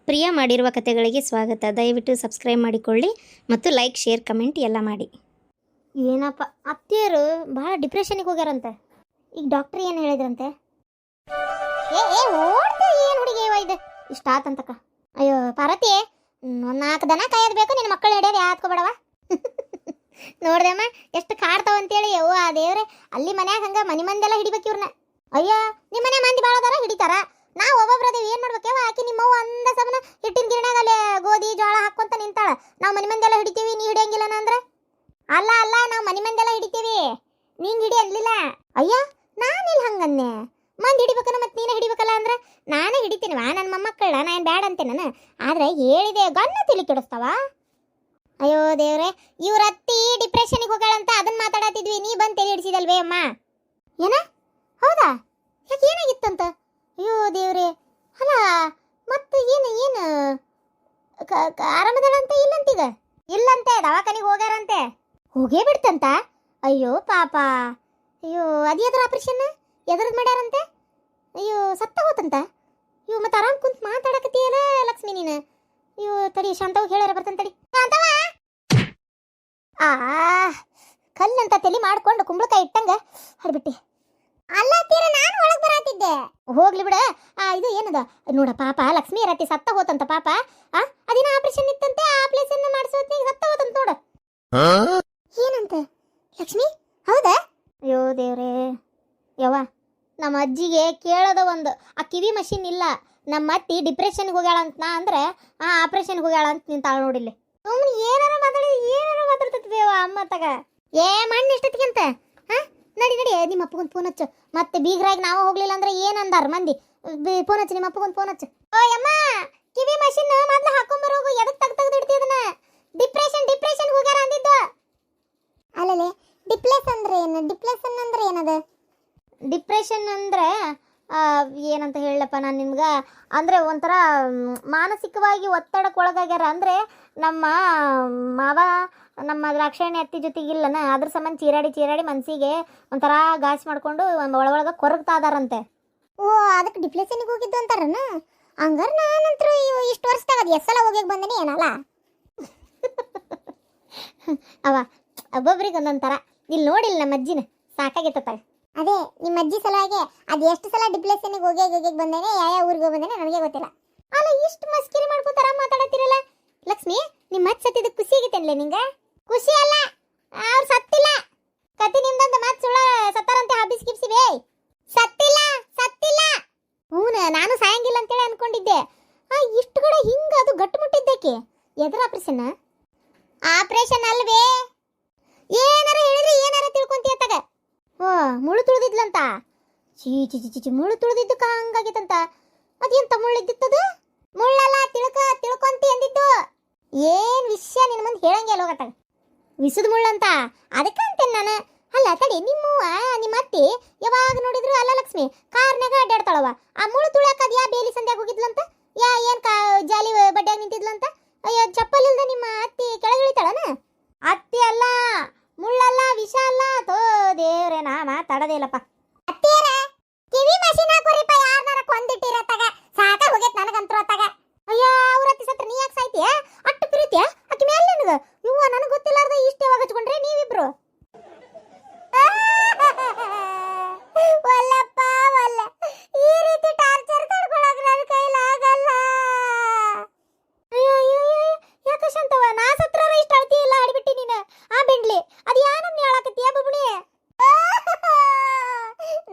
ಪ್ರಿಯ ಮಾಡಿರುವ ಕಥೆಗಳಿಗೆ ಸ್ವಾಗತ. ದಯವಿಟ್ಟು ಸಬ್ಸ್ಕ್ರೈಬ್ ಮಾಡಿಕೊಳ್ಳಿ ಮತ್ತು ಲೈಕ್, ಶೇರ್, ಕಮೆಂಟ್ ಎಲ್ಲ ಮಾಡಿ. ಏನಪ್ಪ ಅತ್ತಿಯರು ಭಾಳ ಡಿಪ್ರೆಷನ್ಗೆ ಹೋಗ್ಯಾರಂತೆ. ಈಗ ಡಾಕ್ಟ್ರ್ ಏನು ಹೇಳಿದ್ರಂತೆ? ಓಡ್ತು ಏನು ಹುಡುಗಿ ಇದು ಇಷ್ಟ ಆತಂತಕ್ಕ. ಅಯ್ಯೋ ಪಾರ್ವತಿ, ಒಂದು 4 ದನ ಕಾಯೋದು ಬೇಕು, ನಿನ್ನ ಮಕ್ಕಳು ಹಿಡಿಯೋದು ಯಾತ್ಕೋಬೇಡವ. ನೋಡ್ದಮ್ಮ ಎಷ್ಟು ಕಾಡ್ತಾವಂತೇಳಿ. ಯವ್ವ ದೇವ್ರೆ, ಅಲ್ಲಿ ಮನ್ಯಾಗ ಹಂಗೆ ಮನೆ ಮಂದೆಲ್ಲ ಹಿಡಿಬೇಕು ಇವ್ರನ್ನ. ಅಯ್ಯೋ ನಿಮ್ಮ ಮನೆ ಮಂದಿ ಭಾಳ ಅದಾರ, ಹಿಡಿತಾರ. ನಾವು ಒಬ್ಬೊಬ್ರದೇವು ಏನು ಮಾಡ್ಬೇಕವ? ಆಕಿ ನಿಮ್ಮವ್ವ ಅಂದ ಸಮನ ಹಿಟ್ಟಿನ ಗಿರಣಾಗ ಅಲ್ಲಿ ಗೋಧಿ ಜೋಳ ಹಾಕೊಂತ ನಿಂತಾಳ. ನಾವು ಮನೆ ಮಂದೆಲ್ಲ ಹಿಡಿತೀವಿ, ನೀ ಹಿಡಿಯಂಗಿಲ್ಲ ಅಂದ್ರೆ? ಅಲ್ಲ ನಾವು ಮನೆ ಮಂದೆಲ್ಲ ಹಿಡಿತೀವಿ, ನೀನು ಹಿಡಿ ಅನ್ಲಿಲ್ಲ. ಅಯ್ಯ ನಾನಿಲ್ಲಿ ಹಂಗನ್ನೆ, ಮಂದಿ ಹಿಡಿಬೇಕನ್ನ ಮತ್ತೆ ನೀನೇ ಹಿಡಿಬೇಕಲ್ಲ ಅಂದ್ರೆ ನಾನೇ ಹಿಡಿತೀನಿ. ನನ್ನ ಮೊಮ್ಮಕ್ಕಳ ನಾನು ಬ್ಯಾಡ ಅಂತೇನೆ ನಾನು. ಆದ್ರೆ ಹೇಳಿದೆ ಗನ್ನ ತಿಳಿ ಕೆಡಿಸ್ತಾವ. ಅಯ್ಯೋ ದೇವ್ರೆ, ಇವ್ರ ಅತ್ತಿ ಡಿಪ್ರೆಷನ್ಗೆ ಹೋಗಾಳಂತ ಅದನ್ನ ಮಾತಾಡತ್ತಿದ್ವಿ, ನೀ ಬಂದು ತಲೆ ಹಿಡಿಸಿದಲ್ವೇ ಅಮ್ಮ? ಏನ? ಹೌದಾ? ಯಾಕೆ ಏನಾಗಿತ್ತಂತ? ಅಯ್ಯೋ ದೇವ್ರೆ, ಅಲ್ಲ ಮತ್ತೆ ಏನು ಆರಾಮದಳಂತ? ಇಲ್ಲಂತೀಗ ಇಲ್ಲಂತೆ, ದವಾಖಾನಿಗೆ ಹೋಗ್ಯಾರಂತೆ. ಹೋಗೇ ಬಿಡ್ತಂತ? ಅಯ್ಯೋ ಪಾಪ. ಅಯ್ಯೋ ಅದ್ಯಾದ್ರ ಆಪರೇಷನ್ ಎದ್ರದ್ದು ಮಾಡ್ಯಾರಂತೆ? ಅಯ್ಯೋ ಸತ್ತ ಹೋತಂತ? ಅಯ್ಯೋ ಮತ್ತೆ ಆರಾಮ್ ಕುಂತ ಮಾತಾಡಕತ್ತೀಯಲ್ಲ ಲಕ್ಷ್ಮಿ ನೀನು. ಅಯ್ಯೋ ತಡಿ, ಶಾಂತವ್ ಹೇಳ್ಯಾರ ಬರ್ತಂತ ತಡಿ. ಶಾಂತವ ಕಲ್ಲಂತ ತಲೆ ಮಾಡ್ಕೊಂಡು ಕುಂಬಳಕಾಯಿ ಇಟ್ಟಂಗ ಹಡ್ಬಿಟ್ಟಿ. ಅಲ್ಲ ತೀರ ನಾನು ಒಳಗೆ ಬರಾತಿದ್ದೆ. ಹೋಗ್ಲಿ ಬಿಡ. ಇದು ಏನದ ನೋಡ, ಪಾಪ ಲಕ್ಷ್ಮಿ ರತಿ ಸತ್ತ ಹೋತಂತ ಪಾಪ. ಅದಿನ ಆಪರೇಷನ್ ಇತ್ತಂತೆ, ಆಪರೇಷನ್ ಮಾಡಿಸೋತ್ನಾಗ ಸತ್ತ ಹೋತಂತ ನೋಡ. ಏನಂತೆ ಲಕ್ಷ್ಮಿ? ಹೌದಾ? ಅಯ್ಯೋ ದೇವ್ರೇ ಯವ್ವ, ನಮ್ಮ ಅಜ್ಜಿಗೆ ಕೇಳೋದ ಒಂದು, ಆ ಕಿವಿ ಮಷಿನ್ ಇಲ್ಲ. ನಮ್ಮ ಅತ್ತಿ ಡಿಪ್ರೆಷನ್ಗೆ ಹೋಗ್ಯಾಳಂತ ಅಂದ್ರೆ ಆಪರೇಷನ್ಗೆ ಹೋಗ್ಯಾಳ ಅಂತ ನಿಂತಾಳ ನೋಡಿಲ್ಲಿ. ಸುಮ್ಮನೆ ಏನಾರ ಮಾತಾಡ್ತಿದ್ವೇವ ಅಮ್ಮ ತಗ. ಮಣ್ಣು ಎಷ್ಟೊತ್ತಿಗಂತ? ನಡಿ ನಿಮ್ಮ ಅಪ್ಪಗೊಂದು ಫೋನ್ ಹಚ್ಚು. ಮತ್ತೆ ಬೀಗ್ರಾಗಿ ನಾವು ಹೋಗ್ಲಿಲ್ಲ ಅಂದ್ರೆ ಏನಂದಾರ ಮಂದಿ? ಫೋನ್ ಹಚ್ಚು, ನಿಮ್ಮ ಅಪ್ಪಗೊಂದು ಫೋನ್ ಹಚ್ಚು. ಓ ಯಮ್ಮ, ಕಿವಿ ಮಷಿನ್ ಮೊದ್ಲು ಹಾಕೊಂಬರೋಗು. ಎದಕ್ಕೆ ತೆಗ್ದು ಇಡ್ತಿದನ? ಡಿಪ್ರೆಷನ್ ಹೋಗ್ಯಾರ ಅಂದಿದ್ದು. ಅಲ್ಲೇ ಡಿಪ್ರೆಷನ್ ಅಂದ್ರೆ ಏನು? ಡಿಪ್ರೆಷನ್ ಅಂದ್ರೆ ಏನದ? ಡಿಪ್ರೆಷನ್ ಅಂದ್ರೆ ಏನಂತ ಹೇಳಪ್ಪ ನಾನು ನಿಮ್ಗೆ. ಅಂದರೆ ಒಂಥರ ಮಾನಸಿಕವಾಗಿ ಒತ್ತಡಕ್ಕೆ ಒಳಗಾಗ್ಯಾರ. ಅಂದರೆ ನಮ್ಮ ಮಾವ ನಮ್ಮ ದ್ರಾಕ್ಷಾಯಣಿ ಅತ್ತಿ ಜೊತೆಗಿಲ್ಲನ, ಅದ್ರ ಸಂಬಂಧ ಚೀರಾಡಿ ಮನಸ್ಸಿಗೆ ಒಂಥರ ಗಾಸ್ ಮಾಡ್ಕೊಂಡು ಒಳಗೊಳಗೆ ಕೊರಗ್ತಾ ಇದಾರಂತೆ. ಓ, ಅದಕ್ಕೆ ಡಿಪ್ರೆಷನ್ಗೆ ಹೋಗಿದ್ದು ಅಂತಾರನ? ಹಂಗಾರೆ ನಾನಂತರೂ ಇಷ್ಟು ವರ್ಷದಾಗ ಅದು ಎಷ್ಟೆಲ್ಲ ಹೋಗಿ ಬಂದೇನೆ ಏನಲ್ಲ. ಒಬ್ಬೊಬ್ರಿಗೆ ಒಂದೊಂದು ಥರ. ಇಲ್ಲಿ ನೋಡಿಲ್ಲ ನಮ್ಮ ಅಜ್ಜಿನ ಸಾಕಾಗಿತ್ತಾಗ. ಅದೇ ನಿಮ್ಮ ಅಜ್ಜಿ ಸಲುವಾಗಿ ಅದು ಎಷ್ಟು ಸಲ ಡಿಪ್ರೆಷನ್ಗೆ ಹೋಗಿ ಬಂದೇನೆ, ಯಾವ ಊರಿಗೆ ಬಂದೇನೆ ನನಗೆ ಗೊತ್ತಿಲ್ಲ. ಅಲ್ಲ ಇಷ್ಟು ಮಸ್ಕಿರಿ ಮಾಡ್ಕೋತಾರ ಮಾತಾಡತ್ತಿರಲ್ಲ. ಲಕ್ಷ್ಮಿ, ನಿಮ್ಮ ಅಜ್ಜಿ ಸತ್ತಿದ ಖುಷಿ ಆಗಿತ್ತೇನ್ಲೆ ನಿಂಗೆ? ಖುಷಿ ಅಲ್ಲ, ಅವ್ರು ಸತ್ತಿಲ್ಲ. ಕತಿ ನಿಮ್ದಂತ ಮಾತು ಸುಳ್ಳ ಸತ್ತಾರಂತೆ ಹಬ್ಬಿಸಿ ಗಿಬ್ಸಿವೆ. ಸತ್ತಿಲ್ಲ. ಹೂನ, ನಾನು ಸಾಯಂಗಿಲ್ಲ ಅಂತೇಳಿ ಅನ್ಕೊಂಡಿದ್ದೆ. ಇಷ್ಟು ಕಡೆ ಹಿಂಗ ಅದು ಗಟ್ಟು ಮುಟ್ಟಿದ್ದಕ್ಕೆ ಎದ್ರ ಆಪರೇಷನ್ ಅಲ್ವೇ? ಏನಾರ ಹೇಳಿದ್ರೆ ಏನಾರ ತಿಳ್ಕೊಂತೀಯ ತಗ. ಓ, ಮುಳ್ಳು ತುಳಿದಿದ್ಲಂತ? ಚೀಚಿ ಮುಳ್ಳು ತುಳಿದಿದ್ದಕ್ಕ ಹಂಗಾಗಿತ್ತಂತ? ಅದೇಂತ ಮುಳ್ಳಿದ್ದಿತ್ತದು? ಮುಳ್ಳಲ್ಲ, ತಿಳ್ಕೊಂತಿ ಅಂದಿದ್ದು. ಏನ್ ವಿಷಯ ನಿನ್ನ ಮುಂದೆ ಹೇಳಂಗೆ ಹೋಗತ್ತಾಗ. ವಿಸದ ಮುಳ್ಳಂತ ಅದಕ್ಕಂತೇನೆ ನಾನು. ಅಲ್ಲ ತಡಿ, ನಿಮ್ಮ ಅತ್ತಿ ಯಾವಾಗ ನೋಡಿದ್ರು ಅಲ್ಲ ಲಕ್ಷ್ಮಿ ಕಾರ್ನಾಗ ಅಡ್ಡಾಡ್ತಾಳವ. ಆ ಮುಳ್ಳು ತುಳಿಯಾಕ ಅದ್ ಬೇಲಿ ಸಂಧ್ಯಾಗ ಹೋಗಿದ್ಲಂತ? ಏನ್ ಜಾಲಿ ಬಡ್ಡ್ಯಾಗ ನಿಂತಿದ್ಲಂತ? ಅಯ್ಯೋ, ಚಪ್ಪಲ್ ಇಲ್ದ ನಿಮ್ಮ ಅತ್ತಿ ಕೆಳಗಿಳಿತಾಳನ? ಅತ್ತಿ ಅಲ್ಲ, ಮುಳ್ಳಲ್ಲ, ವಿಷ ಅಲ್ಲ. ತೋ ದೇವ್ರೆ, ನಾ ಮಾತಾಡೋದೇ ಇಲ್ಲಪ್ಪ. ಅತ್ತಿಯರ ಕಿವಿ ಮಷಿನ್ ಹಾಕೋರಿಪ್ಪ, ಯಾರನ್ನಾರ ಕೊಂದಿಟ್ಟಿರತ್ತಾಗ. ಸಾಕ ಹೋಗೈತ್ ನನಗಂತೂ ಅತ್ತಾಗ. ಅಯ್ಯೋ, ಅವ್ರ ಅತ್ತಿ ಸತ್ರ ನೀ ಯಾಕೆ ಸಾಯ್ತೀಯ? ಅಟ್ಟು ಪ್ರೀತಿಯ ಅಕ್ಕಿ ಮೇಲೆ ನನಗ? ಇವ್ವ, ನನಗೆ ಗೊತ್ತಿಲ್ಲಾರ್ದ ಇಷ್ಟ ಯಾವಾಗ ಹಚ್ಕೊಂಡ್ರೆ ನೀವಿಬ್ರು? ಒಲ್ಲಪ್ಪ ಒಲ್ಲ, ಈ ರೀತಿ ಟಾರ್ಚರ್ ತಡ್ಕೊಳಕ್ ನನ್ನ ಕೈಲಾಗಲ್ಲ. ಅಯ್ಯೋ ಯಾಕ ಶಾಂತವ, ನಾ ಸತ್ರ ಇಷ್ಟ ಅಳ್ತಿ ಇಲ್ಲ ಆಡ್ಬಿಟ್ಟಿ ನೀನು. ಬೆಂಡ್ಲಿ ಅದು ಯಾನಮ್ನಿ ಹೇಳಕತ್ತೀಯ ಬಬುಣಿ?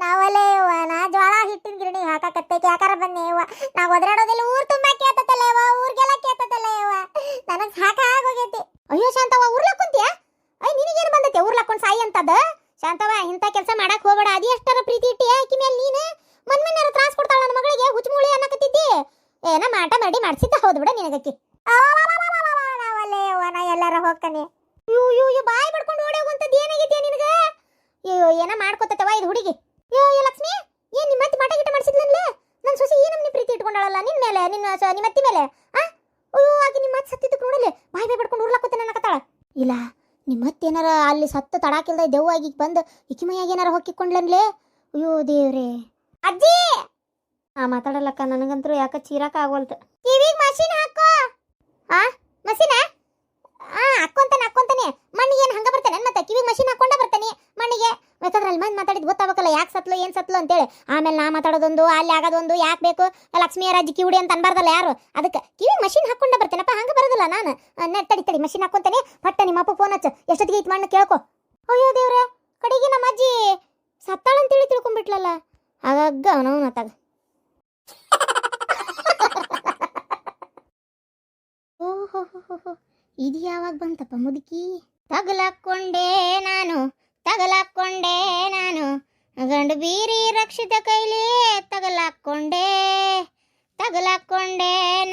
ನಾವಲ್ಲೇ ಯವ್ವ, ನಾ ಜ್ವಾಳ ಹಿಟ್ಟಿನ ಗಿರಣಿ ಹಾಕಕತ್ತೈತಿ ಯಾಕಾರ ಬನ್ನಿ ಯವ್ವ. ನಾವು ಒದರಾಡೋದಿಲ್ಲ, ಊರ್ ತುಂಬಾ ಕೇಳ್ತತಲ್ಲ ಯವ್ವ, ಊರ್ಗೆಲ್ಲ ಕೇಳ್ತತಲ್ಲ ಯವ್ವ. ನನಗೆ ಸಾಕಾಗೋಗೈತಿ. ಅಯ್ಯೋ ಶಾಂತವ, ಊರ್ಲಾಕೊಂತೀಯ? ನಿನಗೇನು ಬಂದೈತೆ ಊರ್ಲಾಕೊಂಡು ಸಾಯಿ ಅಂತದ? ಶಾಂತವ, ಇಂಥ ಕೆಲಸ ಮಾಡಕ್ ಹೋಗಬೇಡ. ಅದು ಎಷ್ಟರ ಪ್ರೀತಿ ಇಟ್ಟಿ ಆಕಿ ಮೇಲೆ ನೀನು. ಮನ್ಮನ್ಯಾರ ತ್ರಾಸ ಕೊಡ್ತಾಳ ನನ್ನ ಮಗಳಿಗೆ, ಹುಚ್ಚಮೂಳಿ ಅನ್ನಕತ್ತಿದ್ದಿ. ಏನ ಮಾಟ ಮಾಡಿ ಮಾಡ್ಸಿದ್ದ ಹೌದು ಬಿಡ ನಿನಗಕ್ಕಿ. ನಾವಲ್ಲೇ ಯವ್ವ, ನಾ ಎಲ್ಲಾರ ಹೋಗ್ತಾನೆ. ಯೋ ಬಾಯಿ ಬಡ್ಕೊಂಡು ಓಡೋಗುವಂಥದ್ದು ಏನಾಗೈತಿ ನಿನಗೆ? ಏನ ಮಾಡ್ಕೋತವ ಇದು ಹುಡುಗಿ. ಯೋ ಲಕ್ಷ್ಮಿ, ಏನ್ ನಿಮ್ಮ ಅತ್ತಿ ಮಾಟ ಗಿಟ ಮಾಡಿಸಿದ್ಲನ್ಲೇ? ನನ್ನ ಸೊಸಿ ಏನಮ್ಮನಿ ಪ್ರೀತಿ ಇಟ್ಕೊಂಡಾಳಲ್ಲ ನಿಮ್ಮ ಮೇಲೆ, ನಿಮ್ಮ ಅತ್ತಿ ಮೇಲೆ. ಅಯ್ಯೋ, ಆಗಿ ನಿಮ್ಮ ಅತ್ತಿ ಸತ್ತಿದ್ದಕ್ಕೆ ನೋಡಲಿ ಬಾಯಿ ಬಡ್ಕೊಂಡು ಉರ್ಲಾಕೋತೇನೆ ಅನ್ನಕತ್ತಾಳ. ಇಲ್ಲ, ನಿಮ್ಮ ಅತ್ತಿ ಏನಾರ ಅಲ್ಲಿ ಸತ್ತು ತಡಾಕಿಲ್ದ ದೆವ್ವಾಗಿ ಬಂದು ಇಕ್ಕಿಮೈಯಾಗ ಏನಾರ ಹೊಕ್ಕಿಕೊಂಡ್ಲನ್ಲೇ? ಅಯ್ಯೋ ದೇವ್ರೇ. ಅಜ್ಜಿ ಮಾತಾಡಲ್ಲಕ್ಕ, ನನಗಂತೂ ಯಾಕೆ ಚೀರಾಕ ಆಗೋಲ್ತು. ಕಿವಿಗೆ ಮಷೀನ್ ಹಾಕೋ. ಆ ಮಷೀನ ಹಾಕ್ಕೊಂತಾನೆ ಮಣ್ಣಿಗೆ ಏನು ಹಂಗ ಬರ್ತಾನೆ ಮತ್ತೆ ಕಿವಿಗೆ ಮಷೀನ್ ಹಾಕೊಂಡ ಬರ್ತಾನೆ ಮಣ್ಣಿಗೆ. ಬೇಕಾದ್ರೆ ಅಲ್ಲಿ ಮಂದಿ ಮಾತಾಡಿದ್ ಗೊತ್ತಾಗಬೇಕಲ್ಲ ಯಾಕೆ ಸತ್ಲು ಏನು ಸತ್ಲು ಅಂತೇಳಿ. ಆಮೇಲೆ ನಾ ಮಾತಾಡೋದೊಂದು ಅಲ್ಲಿ ಆಗೋದೊಂದು ಯಾಕೆ ಬೇಕು, ಲಕ್ಷ್ಮಿಯರ ಜಿಕ್ಕಿ ಅಂತ ಅನ್ಬಾರ್ದಲ್ಲ ಯಾರು. ಅದಕ್ಕೆ ಕಿವಿಗೆ ಮಷೀನ್ ಹಾಕೊಂಡ ಬರ್ತೇನಪ್ಪ, ಹಂಗೆ ಬರೋದಿಲ್ಲ ನಾನು. ತಡಿ ಮಷೀನ್ ಹಾಕೊಂತಾನೆ. ಪಟ್ಟ ನಿಮ್ಮ ಅಪ್ಪ ಫೋನ್ ಹಚ್ಚ, ಎಷ್ಟೊತ್ತಿಗೆ ಐತ್ ಮಣ್ಣು ಕೇಳ್ಕೊ. ಅಯ್ಯೋ ದೇವ್ರೆ, ಕಡೆಗೆ ನಮ್ಮ ಅಜ್ಜಿ ಸತ್ತಾಳಂತೇಳಿ ತಿಳ್ಕೊಂಡ್ಬಿಟ್ಲಲ್ಲ. ಆಗಾಗ ಅವನವನು ಅತ್ತಾಗ. ಓಹೋ ಇದು ಯಾವಾಗ ಬಂತಪ್ಪ ಮುದುಕಿ. ತಗಲಾಕೊಂಡೆ ನಾನು ಗಂಡು ಬೀರಿ ರಕ್ಷಿತ ಕೈಲಿ ತಗಲಾಕೊಂಡೆ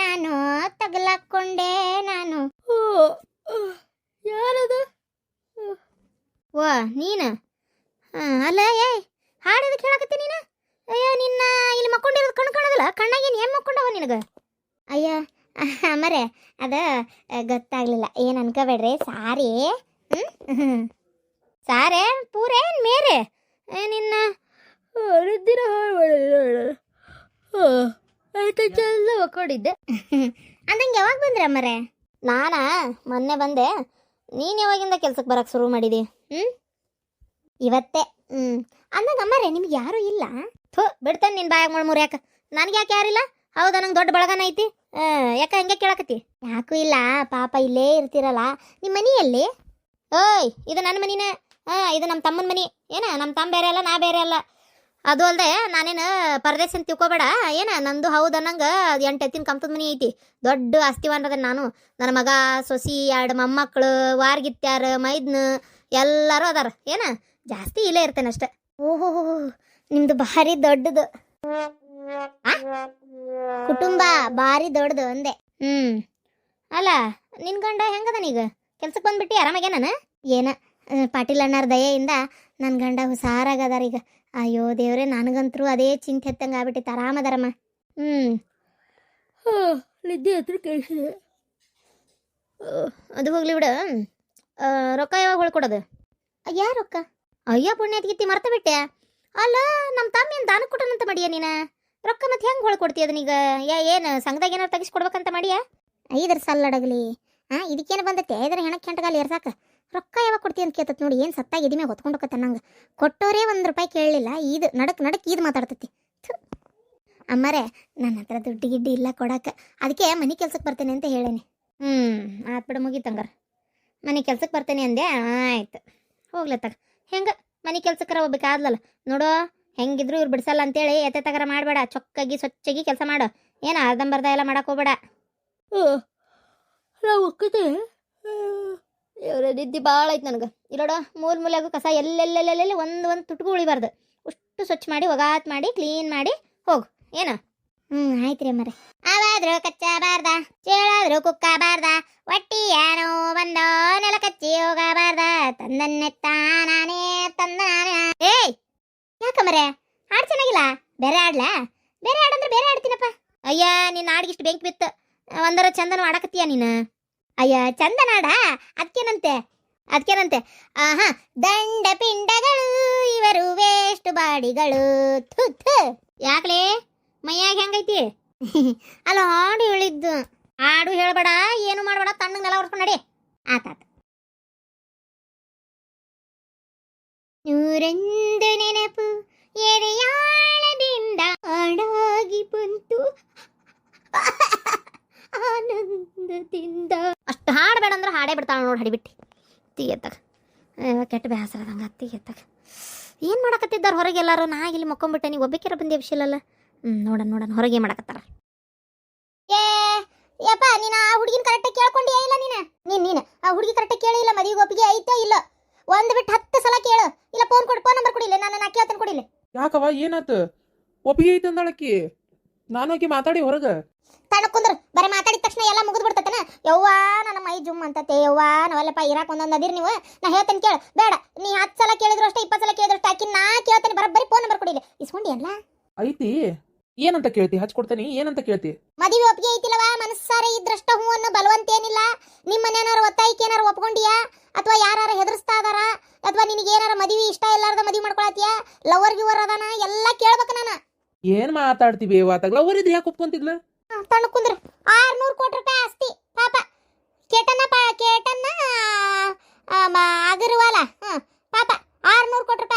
ನಾನು. ಯಾರದು? ವಾ ನೀನ? ಅಲ್ಲ ಹಾಡೋದಕ್ಕೆ ಹೇಳಕತ್ತಿ ನೀನು. ಅಯ್ಯೋ ನಿನ್ನ ಇಲ್ಲಿ ಮಕ್ಕೊಂಡಿರೋದು ಕಣ್ಣು ಕಾಣೋದಿಲ್ಲ, ಕಣ್ಣಾಗೇನು ಏನು ಮಕ್ಕೊಂಡವ ನಿನಗೆ? ಅಯ್ಯ ಮರೆ ಅದ ಗೊತ್ತಾಗ್ಲಿಲ್ಲ, ಏನು ಅನ್ಕೋಬೇಡ್ರಿ. ಸಾರಿ. ಸಾರೆ ಪೂರೇ ಮೇರೆ ನಿನ್ನ ರುದ್ದಿರ ಚಂದ ಒಕ್ಕೊಂಡಿದ್ದೆ. ಅಂದಂಗೆ ಯಾವಾಗ ಬಂದ್ರೆ ಮರೆ? ನಾನಾ ಮೊನ್ನೆ ಬಂದೆ. ನೀನು ಯಾವಾಗಿಂದ ಕೆಲ್ಸಕ್ಕೆ ಬರಕ್ಕೆ ಶುರು ಮಾಡಿದಿ? ಇವತ್ತೇ. ಅಂದಂಗೆ ಅಮ್ಮರೆ ನಿಮ್ಗೆ ಯಾರೂ ಇಲ್ಲ? ಬಿಡ್ತಾನೆ ನಿನ್ನ ಬಾಯಾಗ ಮುಳ್ಮೂರು. ಯಾಕೆ ನನಗೆ ಯಾಕೆ ಯಾರಿಲ್ಲ? ಹೌದಾ, ನಂಗೆ ದೊಡ್ಡ ಬಳಗನ ಐತಿ. ಯಾಕೆ ಹಂಗೆ ಕೇಳಕತ್ತಿ? ಯಾಕೂ ಇಲ್ಲ ಪಾಪ, ಇಲ್ಲೇ ಇರ್ತಿರಲ್ಲ. ನಿಮ್ಮ ಮನಿ ಎಲ್ಲಿ? ಓಯ್ ಇದು ನನ್ನ ಮನಿನೇ. ಇದು ನಮ್ಮ ತಮ್ಮನ ಮನಿ. ಏನ ನಮ್ಮ ತಮ್ಮ ಬೇರೆ ಅಲ್ಲ, ನಾ ಬೇರೆ ಅಲ್ಲ. ಅದು ಅಲ್ಲದೆ ನಾನೇನು ಪರದೇಶ ಅಂತ ತಿಳ್ಕೊಬೇಡ. ಏನ ನಂದು ಹೌದು ಅನ್ನಂಗೆ ಅದು 8 ಎತ್ತಿನ ಕಂಪದ ಮನಿ ಐತಿ. ದೊಡ್ಡ ಆಸ್ತಿವಾನ್ರದ ನಾನು. ನನ್ನ ಮಗ, ಸೊಸಿ, 2 ಮೊಮ್ಮಕ್ಕಳು, ವಾರ್ಗಿತ್ಯಾರ, ಮೈದ್ನು ಎಲ್ಲರೂ ಅದಾರ. ಏನ ಜಾಸ್ತಿ ಇಲ್ಲೇ ಇರ್ತೇನೆ ಅಷ್ಟೆ. ಓಹೋ, ನಿಮ್ದು ಭಾರಿ ದೊಡ್ಡದು ಕುಟುಂಬ, ಭಾರಿ ದೊಡ್ಡದು ಅಂದೆ. ಅಲ್ಲ ನಿನ್ ಗಂಡ ಹೆಂಗದನೀಗ? ಕೆಲ್ಸಕ್ಕೆ ಬಂದ್ಬಿಟ್ಟು ಆರಾಮಾಗೇನ? ಏನ ಪಾಟೀಲ್ ಅಣ್ಣಾರ ದಯೆಯಿಂದ ನನ್ನ ಗಂಡ ಹುಷಾರಾಗದಾರ ಈಗ. ಅಯ್ಯೋ ದೇವ್ರೆ, ನನಗಂತರೂ ಅದೇ ಚಿಂತೆ ಎತ್ತಂಗೆ ಆಗ್ಬಿಟ್ಟಿತ್ತು. ಆರಾಮದಾರಮ್ಮ. ನಿದ್ದೆ ಹತ್ರ ಕೇಳಿಸಿದೆ. ಅದು ಹೋಗ್ಲಿ ಬಿಡು. ರೊಕ್ಕ ಯಾವಾಗ ಹೊಳ್ಕೊಡೋದು? ಅಯ್ಯ ರೊಕ್ಕ? ಅಯ್ಯ ಪುಣ್ಯತ್ಗಿತ್ತಿ ಮರ್ತ ಬಿಟ್ಟೆ. ಅಲ್ಲ ನಮ್ಮ ತಮ್ಮ ಏನು ದಾನ ಕೊಟ್ಟನಂತ ಮಾಡಿಯ ನೀನು? ರೊಕ್ಕ ಮತ್ತೆ ಹೆಂಗೆ ಹೊಳ್ಕೊಡ್ತೀಯ ಅದನ್ನೀಗ? ಏನು ಸಂಘದಾಗ ಏನಾರು ತೆಗಿಸ್ಕೊಡ್ಬೇಕಂತ ಮಾಡಿಯಾ? 5 ಸಲ್ಲಡಗಲಿ ಇದಕ್ಕೇನು ಬಂದತ್ತೆ? 5 ಹೆಣಕ್ಕೆ ಕೆಂಟಗಾಲಿ ಏರ್ಸಾಕ ರೊಕ್ಕ ಯಾವಾಗ ಕೊಡ್ತೀಯ ಅಂತ ಕೇಳ್ತತ್ ನೋಡಿ. ಏನು ಸತ್ತಾಗ ಎದಿ ಮ್ಯಾಗ ಹೊತ್ಕೊಂಡು ಹೋಗತ್ತೆ ನಂಗೆ. ಕೊಟ್ಟೋರೇ 1 ರೂಪಾಯಿ ಕೇಳಲಿಲ್ಲ. ಇದು ನಡಕ್ ಇದು ಮಾತಾಡ್ತತಿ. ಅಮ್ಮರೇ ನನ್ನ ಹತ್ರ ದುಡ್ಡು ಗಿಡ್ಡಿ ಇಲ್ಲ ಕೊಡಕ್ಕೆ. ಅದಕ್ಕೆ ಮನೆ ಕೆಲ್ಸಕ್ಕೆ ಬರ್ತೇನೆ ಅಂತ ಹೇಳೇನಿ. ಆತ್ ಬಿಡು, ಮುಗೀತಂಗಾರ. ಮನೆ ಕೆಲ್ಸಕ್ಕೆ ಬರ್ತೇನೆ ಅಂದೆ, ಆಯ್ತು ಹೋಗ್ಲತ್ತಾಗ. ಹೆಂಗೆ ಮನೆ ಕೆಲ್ಸಕ್ಕರ ಹೋಗ್ಬೇಕಾದ್ಲಲ್ಲ ನೋಡೋ. ಹೆಂಗಿದ್ರು ಇವ್ರು ಬಿಡ್ಸಲ್ಲ ಅಂತೇಳಿ ಎತ್ತೆ ತಗರ ಮಾಡಬೇಡ. ಚೊಕ್ಕಾಗಿ ಸ್ವಚ್ಛಾಗಿ ಕೆಲಸ ಮಾಡು. ಏನು ಅರ್ಧಂಬರ್ಧ ಎಲ್ಲ ಮಾಡಕ್ಕೆ ಹೋಗ್ಬೇಡ. ನಾವು ಒಕ್ಕತೆ ಇವ್ರ ನಿದ್ದೆ ಭಾಳ ಐತೆ ನನಗೆ. ಇರೋಡ ಮೂಲೆಗೂ ಕಸ ಎಲ್ಲೆಲ್ಲೆಲ್ಲೆಲ್ಲಿ ಒಂದು ತುಟ್ಕು ಉಳಿಬಾರ್ದು. ಅಷ್ಟು ಸ್ವಚ್ಛ ಮಾಡಿ ಒಗಾತ್ ಮಾಡಿ ಕ್ಲೀನ್ ಮಾಡಿ ಹೋಗು. ಏನು? ಆಯ್ತು ರೀ ಅಮ್ಮರೆ. ಅವಾದ್ರೂ ಕಚ್ಚಬಾರ್ದ, ಚೇಳಾದ್ರೂ ಕುಕ್ಕಬಾರ್ದ, ಒಟ್ಟಿ ಏನೋ ಬಂದೋ ನೆಲ ಕಚ್ಚಿ ಹೋಗಬಾರ್ದ. ತಂದನ್ನೆತ್ತ ನಾನೇ ತಂದ ನಾನೇ. ಏಯ್ ಯಾಕಮ್ಮರೆ ಹಾಡು ಚೆನ್ನಾಗಿಲ್ಲ? ಬೇರೆ ಹಾಡ್ಲಾ? ಬೇರೆ ಹಾಡಂದ್ರೆ ಬೇರೆ ಹಾಡ್ತೀನಪ್ಪ. ಅಯ್ಯ ನಿನ್ನ ಹಾಡಿಗಿಷ್ಟು ಬೆಂಕಿ ಬಿತ್ತು. ಒಂದರ ಚಂದನ ಆಡಕತ್ತೀಯ ನೀನು? ಅಯ್ಯ ಚಂದನಾಡ ಅದಕ್ಕೇನಂತೆ. ಆಹಾ ದಂಡ ಪಿಂಡಗಳು ಇವರು ವೇಸ್ಟ್ ಬಾಡಿಗಳು. ಯಾಕಲೇ ಮೈಯಾಗ ಹೆಂಗೈತಿ? ಅಲ್ಲ ಹಾಡು ಹೇಳಿದ್ದು. ಹಾಡು ಹೇಳ್ಬೇಡ, ಏನು ಮಾಡಬೇಡ, ತಣ್ಣಗೆ ನೆಲ ಒರೆಸ್ಕೊಂಡು ನಡಿ. ಆತಾತ. ನೂರೊಂದು ನೆನಪು ಎದೆಯಾಳದಿಂದ ಹಾಡಾಗಿ ಬಂತು ಆನಂದದಿಂದ. ಅಷ್ಟು ಹಾಡಬೇಡ ಅಂದ್ರೆ ಹಾಡೇ ಬಿಡ್ತಾಳೆ ನೋಡಿ. ಹಡಿಬಿಟ್ಟು ತಿಗೆತ್ತಾಗ ಕೆಟ್ಟ ಬೇಸರದಂಗೆ ಅತ್ತಿಗೆತ್ತಾಗ. ಏನು ಮಾಡಕತ್ತಿದ್ದಾರೆ ಹೊರಗೆ ಎಲ್ಲರೂ? ನಾ ಇಲ್ಲಿ ಮಕ್ಕೊಂಬಿಟ್ಟೆ. ನೀವು ಒಬ್ಬಕ್ಕೆರ ಬಂದೇ ವಿಷಯಲ್ಲ. ನೋಡೋಣ ಹೊರಗೆ ಮಾಡಕತ್ತಾರ. ಯಪ್ಪ ನೀನು ಆ ಹುಡುಗಿನ ಕರೆಕ್ಟಾಗಿ ಕೇಳ್ಕೊಂಡಿ ಇಲ್ಲ? ನೀನು ಆ ಹುಡುಗಿ ಕರೆಕ್ಟಾಗಿ ಕೇಳಿಲ್ಲ. ಮದುವೆಗೆ ಒಪ್ಪಿಗೆ ಐತೋ ಇಲ್ಲ? ಒಂದು ಬಿಟ್ಟು 10 ಸಲ ಕೇಳು. ಇಲ್ಲ ಫೋನ್ ನಂಬರ್ ಕೊಡಿಲ್ಲ, ನಾನು ಕೇಳ್ತೇನೆ ಕೊಡಿಲ್ಲ. ಯಾಕವ ಏನಾತು? ಒಪ್ಪಿಗೆ ಐತೆ ಅಂದಾಳಕ್ಕಿ. ನಾನು ಆಕಿ ಮಾತಾಡಿ ಹೊರಗೆ ತಣ್ಣಕ್ಕುಂದ್ರ ಬರೀ ಮಾತಾಡಿದ ತಕ್ಷಣ ಎಲ್ಲ ಮುಗಿದು ಬಿಡ್ತತನ. ಯವ್ವ ನನ್ನ ಮೈ ಜುಮ್ ಅಂತತೆ. ಯವ್ವ ನಾವೆಲ್ಲಪ್ಪ ಇರಾಕ್ ಒಂದೊಂದು ಅದಿರಿ ನೀವು. ನಾ ಹೇಳ್ತೇನೆ ಕೇಳು. ಬೇಡ ನೀ 10 ಸಲ ಕೇಳಿದ್ರು ಅಷ್ಟೇ, 20 ಸಲ ಕೇಳಿದ್ರು ಅಷ್ಟೇ. ಆಕಿ ನಾ ಕೇಳ್ತೇನೆ. ಬರೀ ಫೋನ್ ನಂಬರ್ ಕೊಡಿಲ್ಲ. ಇಸ್ಕೊಂಡಿ ಅಲ್ಲ ಐತಿ. ಏನಂತ ಕೇಳ್ತಿ? ಹಚ್ಕೊಡ್ತೇನಿ. ಏನಂತ ಕೇಳ್ತಿ? ಮದುವೆ ಒಪ್ಪಿಗೆ ಐತಿಲ್ಲವಾ? ಮನಸ್ಸಾರೆ ಇದ್ರಷ್ಟ ಹೂ ಅನ್ನೋ ಬಲವಂತೇನಿಲ್ಲ. ನಿಮ್ಮ ಮನೆಯವ್ರ ಒತ್ತಾಯಿಕೆ ಏನಾರು ಒಪ್ಕೊಂಡಿಯಾ? ಅಥವಾ ಯಾರು ಹೆದರ್ಸ್ತಾ ಇದಾರ? ಅಥವಾ ನಿನಗೆ ಏನಾರ ಮದುವೆ ಇಷ್ಟ ಇಲ್ಲಾರ್ದ ಮದುವೆ ಮಾಡ್ಕೊಳತಿಯ? ಲವರ್ ಗಿವರ್ ಅದಾನ ಎಲ್ಲ ಕೇಳ್ಬೇಕು ನಾನು. ಏನ್ ಮಾತಾಡ್ತೀವಿ? ಲವರ್ ಇದ್ರೆ ಯಾಕೆ ಒಪ್ಕೊಂತಿದ್ಲ? ತಣ್ಣಕ್ಕುಂದ್ರ 600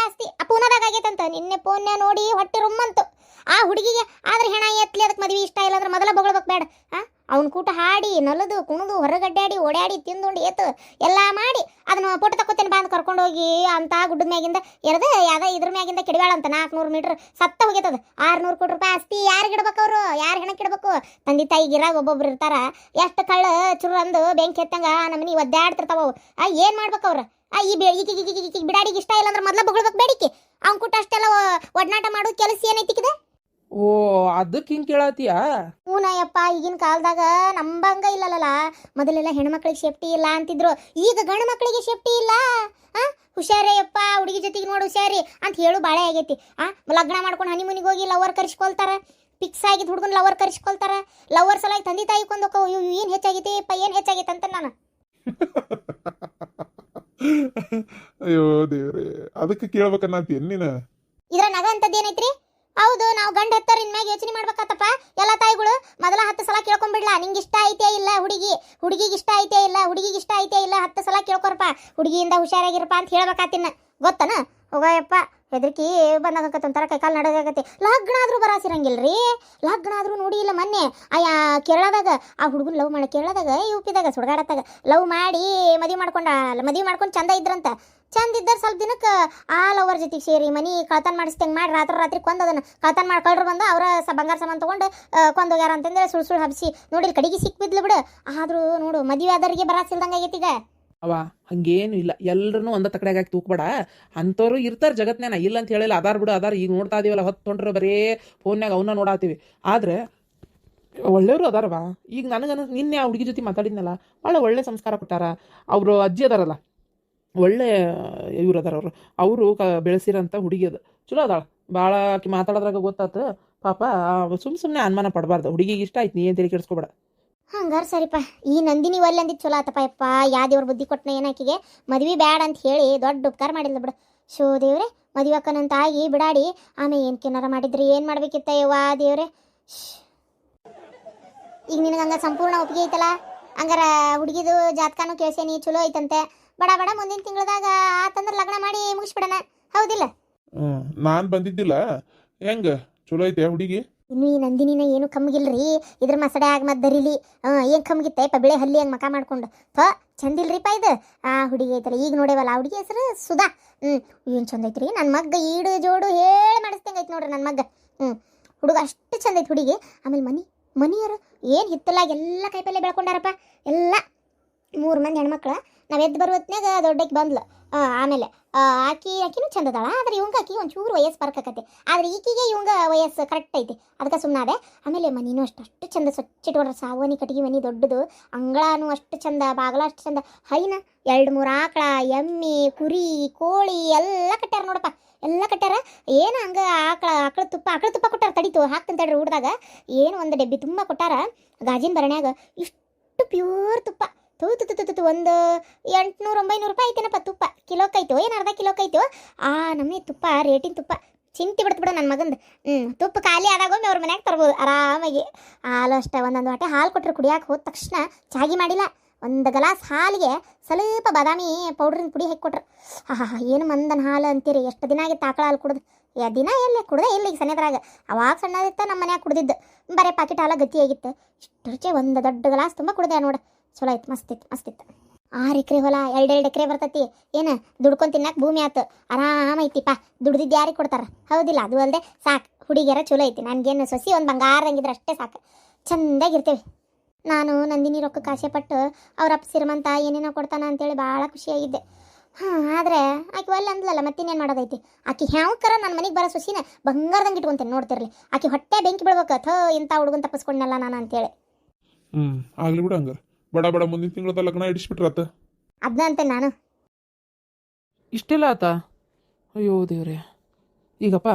ಅವ್ನ ಕೂಟ ಹಾಡಿ ನಲದು ಕುಣದು ಹೊರಗಡ್ಡಾಡಿ ಓಡಾಡಿ ತಿಂದುಂಡು ಏತು ಎಲ್ಲ ಮಾಡಿ ಅದನ್ನ ಫೋಟೋ ತಕ್ಕೋತೇನೆ ಬಂದು ಕರ್ಕೊಂಡು ಹೋಗಿ ಅಂತ ಗುಡ್ಡದ ಮ್ಯಾಗಿಂದ ಎರದ ಯಾವ್ದ ಇದ್ರ ಮ್ಯಾಗಿಂದ ಕೆಡವ್ಯಾಳ ಅಂತ 400 ಮೀಟರ್ ಸತ್ತ ಹೋಗ್ಯತದ 600 ಕೋಟಿ ರೂಪಾಯಿ ಆಸ್ತಿ ಯಾರಿಗೆ ಇಡ್ಬೇಕು ಅವರು ಯಾರು ಹೆಣಕ್ಕೆ ಇಡ್ಬೇಕು ತಂದೆ ತಾಯಿ ಗಿರಾಗ ಒಬ್ಬೊಬ್ರು ಇರ್ತಾರ ಎಷ್ಟು ಕಳ್ಳ ಚುರು ಅಂದು ಬೆಂಕಿ ಎತ್ತಂಗ ನಮ್ಮನಿ ಒದ್ದಾಡ್ತಿರ್ತಾವ ಏನ್ ಮಾಡ್ಬೇಕು ಅವ್ರು ಈ ಬಿಡಾಡಿಗೆ ಇಷ್ಟ ಇಲ್ಲ ಅಂದ್ರೆ ಮೊದ್ಲ ಬೊಗಳ್ಬೇಕು ಬೇಡಿಕೆ ಅವ್ನ ಕೂಟ ಅಷ್ಟೆಲ್ಲ ಒಡನಾಟ ಮಾಡೋದು ಕೆಲಸ ಏನೈತಿಕಿದೆ ಓ ಅದಕ್ಕೆ ಹಿಂಗೆ ಕೇಳತ್ತೀಯಾ? ಹೂನಯ್ಯಪ್ಪ ಈಗಿನ ಕಾಲದಾಗ ನಂಬಂಗ ಇಲ್ಲಲ್ಲ ಮೊದಲೆಲ್ಲ ಹೆಣ್ಮಕ್ಳಿಗೆ ಸೇಫ್ಟಿ ಇಲ್ಲ ಅಂತಿದ್ರು ಈಗ ಗಂಡು ಮಕ್ಕಳಿಗೆ ಸೇಫ್ಟಿ ಇಲ್ಲ ಹುಷಾರಯ್ಯಪ್ಪ ಹುಡುಗಿ ಜೊತೆಗೆ ನೋಡು ಹುಷಾರಿ ಅಂತ ಹೇಳು ಬಾಳೆ ಆಗೈತಿ ಲಗ್ನ ಮಾಡ್ಕೊಂಡು ಹನಿಮೂನಿಗೆ ಹೋಗಿ ಲವರ್ ಕರ್ಸ್ಕೊಳ್ತಾರ ಫಿಕ್ಸ್ ಆಗಿದ್ದು ಹುಡುಗನ ಲವರ್ ಕರ್ಸ್ಕೊಳ್ತಾರ ಲವರ್ ಸಲಾಗಿ ತಂದೆ ತಾಯಿ ಕೊಂದೋಕ ಏನು ಹೆಚ್ಚಾಗೈತಿ ಅಪ್ಪ ಏನು ಹೆಚ್ಚಾಗೈತೆ ಅಂತ ನಾನು ಅಯ್ಯೋ ದೇವ್ರೆ ಅದಕ್ಕೆ ಕೇಳ್ಬೇಕನ್ನತ್ತೀನಿ ನೀನು ಇದ್ರ ನಗ ಅಂತದ್ ಏನೈತ್ರಿ ಹೌದು ನಾವು ಗಂಡ ಹತ್ತಾರ ಇನ್ಮ್ಯಾಗ ಯೋಚನೆ ಮಾಡ್ಬೇಕಾತಪ್ಪ ಎಲ್ಲ ತಾಯಿಗಳು ಮೊದಲ 10 ಸಲ ಕೇಳ್ಕೊಂಡ್ಬಿಡ್ಲಾ ನಿಂಗೆ ಇಷ್ಟ ಐತೆ ಇಲ್ಲ ಹುಡುಗಿಗೆ ಇಷ್ಟ ಐತೆ ಇಲ್ಲ ಹುಡುಗಿಗೆ ಇಷ್ಟ ಐತೆ ಇಲ್ಲ 10 ಸಲ ಕೇಳ್ಕೊರಪ್ಪ ಹುಡುಗಿಯಿಂದ ಹುಷಾರಾಗಿರಪ್ಪ ಅಂತ ಹೇಳ್ಬೇಕಾತಿನ್ನ ಗೊತ್ತನ ಹೋಗಯಪ್ಪ ಹೆದರ್ಕಿ ಬಂದಾಗತ್ತೊಂಥರ ಕೈಕಾಲು ನಡಗಾಗತ್ತೆ ಲಗ್ನ ಆದ್ರೂ ಬರಾಸಿರಂಗಿಲ್ರಿ ಲಗ್ನ ಆದ್ರೂ ನೋಡಿ ಇಲ್ಲ ಮೊನ್ನೆ ಕೇರಳದಾಗ ಆ ಹುಡುಗನ ಲವ್ ಮಾಡಿ ಕೇರಳದಾಗ ಯುಪಿದಾಗ ಸುಡ್ಗಾಡತ್ತಾಗ ಲವ್ ಮಾಡಿ ಮದುವೆ ಮಾಡ್ಕೊಂಡು ಚಂದ ಇದ್ರಂತ ಚಂದ ಇದ್ದಾರೆ ಸ್ವಲ್ಪ ದಿನಕ್ಕೆ ಆ ಲವರ್ ಜೊತೆಗೆ ಸೇರಿ ಮನಿ ಕಳ್ತನ ಮಾಡಿಸ್ತಂಗೆ ಮಾಡಿ ರಾತ್ರಿ ಕೊಂದದನ್ನ ಕಳ್ತನ ಮಾಡಿ ಕಳ್ರು ಬಂದು ಅವರ ಬಂಗಾರ ಸಾಮಾನು ತೊಗೊಂಡು ಕೊಂದೋಗ್ಯಾರ ಅಂತಂದ್ರೆ ಸುಳ್ಳು ಹಬ್ಸಿ ನೋಡಿ ಕಡೆಗೆ ಸಿಕ್ಬಿದ್ಲು ಬಿಡು ಆದ್ರೂ ನೋಡು ಮದುವೆ ಆದವರಿಗೆ ಬರಾಸಿಲ್ದಂಗೆ ಆಗೈತಿ ಈಗ ಅವ ಹಂಗೇನು ಇಲ್ಲ ಎಲ್ಲರೂ ಒಂದ ತಕಡೆಗೆ ಹಾಕಿ ತೂಕ್ಬೇಡ ಅಂಥವ್ರು ಇರ್ತಾರೆ ಜಗತ್ನ್ಯಾನ ಇಲ್ಲ ಅಂತ ಹೇಳಿಲ್ಲ ಅದಾರ ಬಿಡು ಅದಾರ ಈಗ ನೋಡ್ತಾ ಇದೀವಲ್ಲ ಹೊತ್ತೊಂಡ್ರೆ ಬರೀ ಫೋನ್ಯಾಗ ಅವನ್ನ ನೋಡಾತೀವಿ ಆದ್ರೆ ಒಳ್ಳೆಯವರು ಅದಾರವ ಈಗ ನಿನ್ನೆ ಆ ಹುಡುಗಿ ಜೊತೆ ಮಾತಾಡಿದ್ನಲ್ಲ ಭಾಳ ಒಳ್ಳೆ ಸಂಸ್ಕಾರ ಕೊಟ್ಟಾರ ಅವರು ಅಜ್ಜಿ ಅದಾರಲ್ಲ ಒಳ್ಳೆ ಇವ್ರು ಅದಾರ ಅವರು ಬೆಳೆಸಿರೋಂಥ ಹುಡುಗಿ ಅದು ಚಲೋ ಅದಾಳ ಭಾಳ ಆಕಿ ಮಾತಾಡೋದ್ರಾಗ ಗೊತ್ತಾತು ಪಾಪ ಸುಮ್ಮನೆ ಅನುಮಾನ ಪಡಬಾರ್ದು ಹುಡುಗಿಗೆ ಇಷ್ಟ ಆಯ್ತು ನೀ ಏನು ತಲೆ ಕೆಡಿಸ್ಕೊಬೇಡ ಹಂಗಾರ ಸರಿಪ್ಪ ಈ ನಂದಿನಿ ಒಲ್ಲೆ ಅಂದಿದ್ದು ಚಲೋ ಆತಪ್ಪ ಯಪ್ಪ ಯಾವ ದೇವ್ರ ಬುದ್ಧಿ ಕೊಟ್ಟನ ಏನಾಕಿಗೆ ಮದ್ವೆ ಬ್ಯಾಡ ಅಂತ ಹೇಳಿ ದೊಡ್ಡ ಉಪಕಾರ ಮಾಡಿಲ್ಲ ಬಿಡು ಶೋ ದೇವ್ರೆ ಮದುವೆ ಅಕ್ಕನಂತ ಆಗಿ ಬಿಡಾಡಿ ಆಮೇಲೆ ಏನ್ಕೇನಾರ ಮಾಡಿದ್ರಿ ಏನು ಮಾಡ್ಬೇಕಿತ್ತ ಯವ್ವಾ ದೇವ್ರೆ ಈಗ ನಿನಗೆ ಹಂಗ ಸಂಪೂರ್ಣ ಒಪ್ಪಿಗೆ ಐತಲ್ಲ ಹಂಗಾರ ಹುಡುಗಿದು ಜಾತಕನೂ ಕೇಳ್ಸೇನಿ ಚಲೋ ಐತಂತೆ ಬಡ ಮುಂದಿನ ತಿಂಗಳದಾಗ ಆತಂದ್ರೆ ಲಗ್ನ ಮಾಡಿ ಮುಗಿಸ್ಬಿಡಣ ಹೌದಿಲ್ಲ ನಾನು ಬಂದಿದ್ದಿಲ್ಲ ಹೆಂಗ ಚಲೋ ಐತೆ ಹುಡುಗಿ ಇನ್ನು ಈ ನಂದಿನಿನ ಏನು ಕಮ್ಗಿಲ್ರಿ ಇದ್ರ ಮಸಡೆ ಆಗ ಮತ್ತೆ ದರಿಲಿ ಏನು ಕಮ್ಗಿತ್ತಪ್ಪ ಬೆಳೆ ಹಲ್ಲಿ ಹಂಗೆ ಮಕ ಮಾಡ್ಕೊಂಡು ಚಂದಿಲ್ರಿಪ್ಪ ಇದು ಹುಡುಗಿ ಐತಲ್ಲ ಈಗ ನೋಡೇವಲ್ಲ ಆ ಹುಡುಗಿ ಹೆಸರು ಸುಧಾ ಏನು ಚಂದ ಐತ್ರಿ ನನ್ನ ಮಗ್ಗ ಈಡು ಜೋಡು ಹೇಳಿ ಮಾಡಿಸ್ತಂಗೆ ಐತೆ ನೋಡ್ರಿ ನನ್ನ ಮಗ್ಗ ಹುಡುಗ ಅಷ್ಟು ಚಂದ ಐತೆ ಹುಡುಗಿ ಆಮೇಲೆ ಮನಿಯವರು ಏನು ಹಿತ್ತಲಾಗ ಎಲ್ಲ ಕಾಯಿಪಲ್ಲೆ ಬೆಳ್ಕೊಂಡಾರಪ್ಪ ಎಲ್ಲ 3 ಮಂದಿ ಹೆಣ್ಮಕ್ಳು ನಾವು ಎದ್ದು ಬರುವತ್ನಾಗ ದೊಡ್ಡಕ್ಕೆ ಬಂದ್ಲು ಆಮೇಲೆ ಆಕಿನೂ ಚಂದ ಅದಾಳ ಆದ್ರೆ ಇವಂಗ ಆಕಿ ಒಂಚೂರು ವಯಸ್ಸು ಬರ್ಕಕತ್ತೆ ಆದ್ರೆ ಈಕಿಗೆ ಇವಂಗ ವಯಸ್ಸು ಕರೆಕ್ಟ್ ಐತಿ ಅದಕ್ಕೆ ಸುಮ್ಮನಾದೆ ಆಮೇಲೆ ಮನಿನೂ ಅಷ್ಟು ಚಂದ ಸ್ವಚ್ಛಿಟ್ಕೊಂಡ್ರೆ ಸಾವನಿ ಕಟ್ಟಿಗೆ ಮನಿ ದೊಡ್ಡದು ಅಂಗಳನೂ ಅಷ್ಟು ಚಂದ ಬಾಗಲ ಅಷ್ಟು ಚಂದ ಹೈನ 2-3 ಆಕಳ ಎಮ್ಮೆ ಕುರಿ ಕೋಳಿ ಎಲ್ಲ ಕಟ್ಟ್ಯಾರ ನೋಡಪ್ಪ ಎಲ್ಲ ಕಟ್ಟ್ಯಾರ ಏನು ಹಂಗ ಆಕಳ ತುಪ್ಪ ಕೊಟ್ಟಾರ ತಡಿತು ಹಾಕ್ತಂತ ಹೇಳ್ರಿ ಊಟದಾಗ ಏನು ಒಂದು ಡಬ್ಬಿ ತುಂಬ ಕೊಟ್ಟಾರ ಗಾಜಿನ ಭರಣ್ಯಾಗ ಇಷ್ಟು ಪ್ಯೂರ್ ತುಪ್ಪ ತೂ ಒಂದು 800-900 ರೂಪಾಯಿ ಐತೇನಪ್ಪ ತುಪ್ಪ ಕಿಲೋಕ್ಕೈತು ಏನು ಅರ್ಧ ಕಿಲೋಕ್ಕೈತು ನಮ್ಮನೆ ತುಪ್ಪ ರೇಟಿನ ತುಪ್ಪ ಚಿಂತಿ ಬಿಡ್ತು ನನ್ನ ಮಗಂದು ತುಪ್ಪ ಖಾಲಿ ಆದಾಗೊಮ್ಮೆ ಅವ್ರ ಮನ್ಯಾಗ ತರ್ಬೋದು ಆರಾಮಾಗಿ ಹಾಲು ಅಷ್ಟೇ ಒಂದೊಂದು ವಾಟೆ ಹಾಲು ಕೊಟ್ಟರು ಕುಡಿಯಾಕೆ ಹೋದ ತಕ್ಷಣ ಚಾಗಿ ಮಾಡಿಲ್ಲ ಒಂದು ಗ್ಲಾಸ್ ಹಾಲಿಗೆ ಸ್ವಲ್ಪ ಬಾದಾಮಿ ಪೌಡ್ರಿನ ಪುಡಿ ಹಾಕಿ ಕೊಟ್ರು ಏನು ಮಂದನ ಹಾಲು ಅಂತೀರಿ ಎಷ್ಟು ದಿನ ಆಗಿತ್ತು ಆಕಳ ಹಾಲು ಕುಡ್ದು ದಿನ ಎಲ್ಲಿ ಕುಡ್ದೆ ಇಲ್ಲ ಈಗ ಸಣ್ಣದ್ರಾಗ ಅವಾಗ ಸಣ್ಣದಿತ್ತ ನಮ್ಮ ಮನ್ಯಾಗ ಕುಡ್ದಿದ್ದು ಬರೀ ಪಾಕೆಟ್ ಹಾಲು ಗಟ್ಟಿಯಾಗಿತ್ತು ಇಷ್ಟು ರುಚಿ ಒಂದು ದೊಡ್ಡ ಗ್ಲಾಸ್ ತುಂಬ ಕುಡ್ದೆ ನೋಡು ಚಲೋ ಆಯ್ತು ಮಸ್ತಿತ್ತು 6 ಎಕರೆ ಹೊಲ 2 ಎಕರೆ ಬರ್ತೈತಿ ಏನು ದುಡ್ಕೊಂಡು ತಿನ್ನಕ್ಕೆ ಭೂಮಿ ಆಯ್ತು ಆರಾಮೈತಿಪ್ಪ ದುಡ್ದಿದ್ದು ಯಾರಿಗೆ ಕೊಡ್ತಾರೆ ಹೌದಿಲ್ಲ ಅದು ಅಲ್ಲದೆ ಸಾಕು ಹುಡುಗಿಯರ ಚಲೋ ಐತಿ ನನಗೇನು ಸೊಸಿ ಒಂದು ಬಂಗಾರಂಗಿದ್ರೆ ಅಷ್ಟೇ ಸಾಕು ಚೆಂದಾಗಿರ್ತೇವೆ ನಾನು ನಂದಿನಿ ರೊಕ್ಕಕ್ಕೆ ಆಸೆ ಪಟ್ಟು ಅವ್ರಪ್ಪ ಶ್ರೀಮಂತ ಏನೇನೋ ಕೊಡ್ತಾನ ಅಂತೇಳಿ ಭಾಳ ಖುಷಿಯಾಗಿದ್ದೆ ಆದರೆ ಆಕೆ ಒಲ್ಲ ಅಂದ್ಲಲ್ಲ ಮತ್ತಿನ್ನೇನು ಮಾಡೋದೈತಿ ಆಕೆ ಹ್ಯಾವಕರ ನನ್ನ ಮನೆಗೆ ಬರೋ ಸೊಸಿನ ಬಂಗಾರದಂಗೆ ಇಟ್ಕೊಂತೇನೆ ನೋಡ್ತಿರ್ಲಿ ಆಕೆ ಹೊಟ್ಟೆ ಬೆಂಕಿ ಬಿಡ್ಬೇಕು ಇಂಥ ಹುಡುಗನ್ ತಪ್ಪಿಸ್ಕೊಂಡಲ್ಲ ನಾನು ಅಂತೇಳಿ ಆಗ್ಲಿ ಬಿಡು ಹಂಗಾರ ಬಡ ಮುಂದಿನ ತಿಂಗಳದ ಲಗ್ನ ಇಡಿಸ್ಬಿಟ್ರತ್ತ ಅದನ್ನ ನಾನು ಇಷ್ಟೆಲ್ಲ ಆತ ಅಯ್ಯೋ ದೇವ್ರೆ ಈಗಪ್ಪ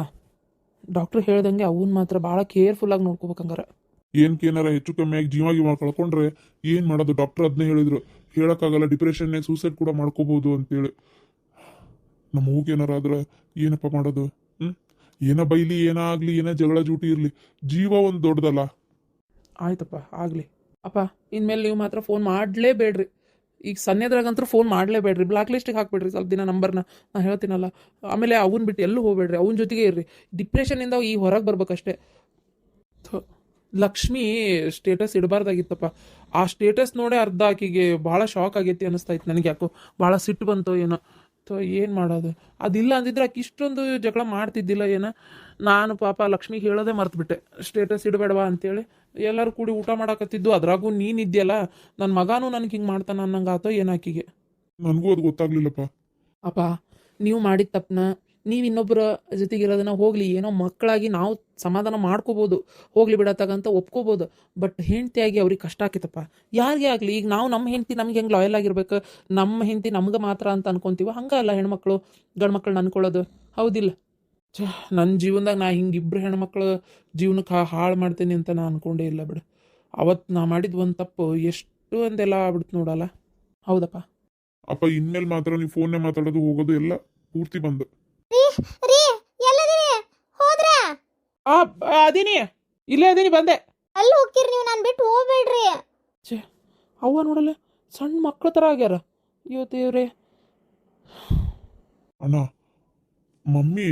ಡಾಕ್ಟ್ರು ಹೇಳ್ದಂಗೆ ಅವನ್ ಮಾತ್ರ ಭಾಳ ಕೇರ್ಫುಲ್ಲಾಗಿ ನೋಡ್ಕೋಬೇಕಂಗಾರ ಏನಾರ ಹೆಚ್ಚು ಕಮ್ಮಿ ಆಗಿ ಜೀವ ಕಳ್ಕೊಂಡ್ರೆ ಏನು ಮಾಡೋದು ಡಾಕ್ಟರ್ ಅದನ್ನೇ ಹೇಳಿದ್ರು ಹೇಳೋಕ್ಕಾಗಲ್ಲ ಡಿಪ್ರೆಷನ್ನಾಗ ಸೂಸೈಡ್ ಕೂಡ ಮಾಡ್ಕೋಬೋದು ಅಂತೇಳಿ ನಮ್ಮ ಮೂಗೇನಾರ ಆದ್ರೆ ಏನಪ್ಪ ಮಾಡೋದು ಏನ ಬೈಲಿ ಏನಾಗಲಿ ಏನ ಜಗಳ ಜೂಟಿ ಇರಲಿ ಜೀವ ಒಂದು ದೊಡ್ಡದಲ್ಲ ಆಯ್ತಪ್ಪ ಆಗಲಿ ಅಪ್ಪ ಇನ್ಮೇಲೆ ನೀವು ಮಾತ್ರ ಫೋನ್ ಮಾಡಲೇಬೇಡ್ರಿ ಈಗ ಸನ್ನೆದ್ರಾಗಂತೂ ಫೋನ್ ಮಾಡಲೇಬೇಡ್ರಿ ಬ್ಲಾಕ್ ಲಿಸ್ಟಿಗೆ ಹಾಕ್ಬೇಡ್ರಿ ಸ್ವಲ್ಪ ದಿನ ನಂಬರ್ನ ನಾನು ಹೇಳ್ತೀನಲ್ಲ ಆಮೇಲೆ ಅವನ್ನ ಬಿಟ್ಟು ಎಲ್ಲೂ ಹೋಗ್ಬೇಡ್ರಿ ಅವನ ಜೊತೆಗೆ ಇರ್ರಿ ಡಿಪ್ರೆಷನ್ನಿಂದ ಈ ಹೊರಗೆ ಬರ್ಬೇಕಷ್ಟೇ ಲಕ್ಷ್ಮಿ ಸ್ಟೇಟಸ್ ಇಡಬಾರ್ದಾಗಿತ್ತಪ್ಪ. ಆ ಸ್ಟೇಟಸ್ ನೋಡೇ ಅರ್ಧ ಆಕಿಗೆ ಭಾಳ ಶಾಕ್ ಆಗೈತಿ ಅನಿಸ್ತಾಯ್ತು ನನಗೆ. ಯಾಕೋ ಭಾಳ ಸಿಟ್ಟು ಬಂತು ಏನೋ. ಏನು ಮಾಡೋದು, ಅದಿಲ್ಲ ಅಂದಿದ್ರೆ ಆಕೆ ಇಷ್ಟೊಂದು ಜಗಳ ಮಾಡ್ತಿದ್ದಿಲ್ಲ ಏನೋ. ನಾನು ಪಾಪ ಲಕ್ಷ್ಮಿಗೆ ಹೇಳೋದೇ ಮರ್ತುಬಿಟ್ಟೆ ಸ್ಟೇಟಸ್ ಇಡಬೇಡವಾ ಅಂತೇಳಿ. ಎಲ್ಲರೂ ಕೂಡಿ ಊಟ ಮಾಡಕತ್ತಿದ್ದು, ಅದ್ರಾಗೂ ನೀನಿದ್ಯಲ್ಲ, ನನ್ನ ಮಗಾನು ನನಗೆ ಹಿಂಗೆ ಮಾಡ್ತಾನೆ ಅನ್ನಂಗೆ ಆತೋ ಏನು ಆಕಿಗೆ. ನನಗೂ ಅದು ಗೊತ್ತಾಗ್ಲಿಲ್ಲಪ್ಪ. ಅಪ್ಪ, ನೀವು ಮಾಡಿದ ತಪ್ಪನ್ನ ನೀವು ಇನ್ನೊಬ್ಬರ ಜೊತೆಗಿರೋದನ್ನ ಹೋಗಲಿ, ಏನೋ ಮಕ್ಕಳಾಗಿ ನಾವು ಸಮಾಧಾನ ಮಾಡ್ಕೋಬೋದು, ಹೋಗ್ಲಿ ಬಿಡತ್ತಾಗಂತ ಒಪ್ಕೋಬೋದು. ಬಟ್ ಹೆಂಡ್ತಿಯಾಗಿ ಅವ್ರಿಗೆ ಕಷ್ಟ ಆಕೈತಪ್ಪ. ಯಾರಿಗೆ ಆಗಲಿ, ಈಗ ನಾವು ನಮ್ಮ ಹೆಂಡ್ತಿ ನಮ್ಗೆ ಹೆಂಗೆ ಲಾಯಲ್ ಆಗಿರ್ಬೇಕು, ನಮ್ಮ ಹೆಂಡ್ತಿ ನಮ್ಗೆ ಮಾತ್ರ ಅಂತ ಅನ್ಕೊಂತೀವಿ, ಹಂಗಲ್ಲ ಹೆಣ್ಮಕ್ಳು ಗಂಡು ಮಕ್ಕಳನ್ನ ಅನ್ಕೊಳ್ಳೋದು, ಹೌದಿಲ್ಲ? ನನ್ನ ಜೀವನದಾಗ ನಾ ಹಿಂಗೆ ಇಬ್ಬರು ಹೆಣ್ಮಕ್ಳು ಜೀವನಕ್ಕೆ ಹಾಳು ಮಾಡ್ತೀನಿ ಅಂತ ನಾ ಅನ್ಕೊಂಡೇ ಇಲ್ಲ ಬಿಡು. ಅವತ್ತು ನಾ ಮಾಡಿದ ಒಂದು ತಪ್ಪು ಎಷ್ಟು ಒಂದೆಲ್ಲ ಆಗ್ಬಿಡ್ತು ನೋಡಲ್ಲ. ಹೌದಪ್ಪ. ಅಪ್ಪ, ಇನ್ಮೇಲೆ ಮಾತ್ರ ನೀವು ಫೋನ್ನೇ ಮಾತಾಡೋದು ಹೋಗೋದು ಎಲ್ಲ ಪೂರ್ತಿ ಬಂದು. ರೀ ಎಲ್ಲದಿರಿ? ಹೋದ್ರಾ? ಅದೀನಿ, ಇಲ್ಲೇ ಅದೀನಿ, ಬಂದೆ. ಅಲ್ಲಿ ಹೋಗ್ತೀರಿ ನೀವು, ನಾನು ಬಿಟ್ಟು ಹೋಗ್ಬೇಡ್ರಿ. ಛೇ, ಅವ್ವ ನೋಡಲ್ಲ, ಸಣ್ಣ ಮಕ್ಕಳ ಥರ ಆಗ್ಯಾರ. ಅಯ್ಯೋ ದೇವ್ರೆ. ಅಣ್ಣ, ಮಮ್ಮಿ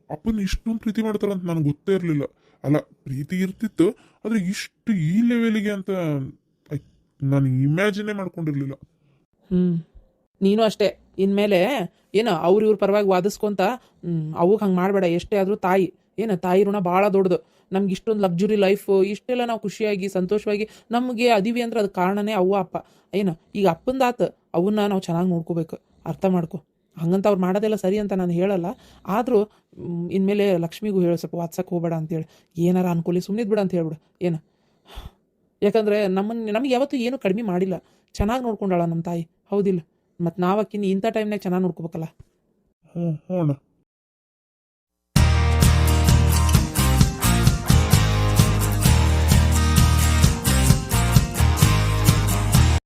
ಅಪ್ಪನ ಇಷ್ಟೊಂದು ಪ್ರೀತಿ ಮಾಡ್ತಾರಂತ ನನಗೆ ಗೊತ್ತೇ ಇರಲಿಲ್ಲ. ಅಲ್ಲ, ಪ್ರೀತಿ ಇರ್ತಿತ್ತು, ಆದರೆ ಇಷ್ಟು ಈ ಲೆವೆಲಿಗೆ ಅಂತ ನಾನು ಇಮ್ಯಾಜಿನೇ ಮಾಡ್ಕೊಂಡಿರ್ಲಿಲ್ಲ. ನೀನು ಅಷ್ಟೇ, ಇನ್ಮೇಲೆ ಏನು ಇವ್ರ ಪರವಾಗಿ ವಾದಿಸ್ಕೊಂತ ಅವಾಗ ಹಂಗೆ ಮಾಡಬೇಡ. ಎಷ್ಟೇ ಆದರೂ ತಾಯಿ, ಏನು ತಾಯಿ ಋಣ ಭಾಳ ದೊಡ್ಡದು. ನಮ್ಗೆ ಇಷ್ಟೊಂದು ಲಕ್ಸುರಿ ಲೈಫು, ಇಷ್ಟೆಲ್ಲ ನಾವು ಖುಷಿಯಾಗಿ ಸಂತೋಷವಾಗಿ ನಮಗೆ ಅದೀವಿ ಅಂದ್ರೆ ಅದಕ್ಕೆ ಕಾರಣನೇ ಅವ್ವ ಅಪ್ಪ. ಏನು ಈಗ ಅಪ್ಪಂದಾತು, ಅವನ್ನ ನಾವು ಚೆನ್ನಾಗಿ ನೋಡ್ಕೋಬೇಕು, ಅರ್ಥ ಮಾಡ್ಕೊ. ಹಂಗಂತ ಅವ್ರು ಮಾಡೋದೆಲ್ಲ ಸರಿ ಅಂತ ನಾನು ಹೇಳಲ್ಲ. ಆದರೂ ಇನ್ಮೇಲೆ ಲಕ್ಷ್ಮಿಗೂ ಹೇಳು, ಸ್ವಲ್ಪ ವಾತ್ಸಕ್ಕೆ ಹೋಗಬೇಡ ಅಂತೇಳಿ. ಏನಾರ ಅನ್ಕೊಳ್ಳಿ, ಸುಮ್ಮನಿದ್ ಬಿಡ ಅಂತ ಹೇಳ್ಬಿಡು. ಏನು, ಯಾಕಂದರೆ ನಮಗೆ ಯಾವತ್ತೂ ಏನೂ ಕಡಿಮೆ ಮಾಡಿಲ್ಲ, ಚೆನ್ನಾಗಿ ನೋಡ್ಕೊಂಡಾಳ ನಮ್ಮ ತಾಯಿ, ಹೌದಿಲ್ಲ? ಮತ್ತು ನಾವಕ್ಕಿನ್ನ ಇಂಥ ಟೈಮ್ನಾಗ ಚೆನ್ನಾಗಿ ನೋಡ್ಕೋಬೇಕಲ್ಲ. ಹ್ಞೂ ಹ್ಞೂ ಅಣ್ಣ.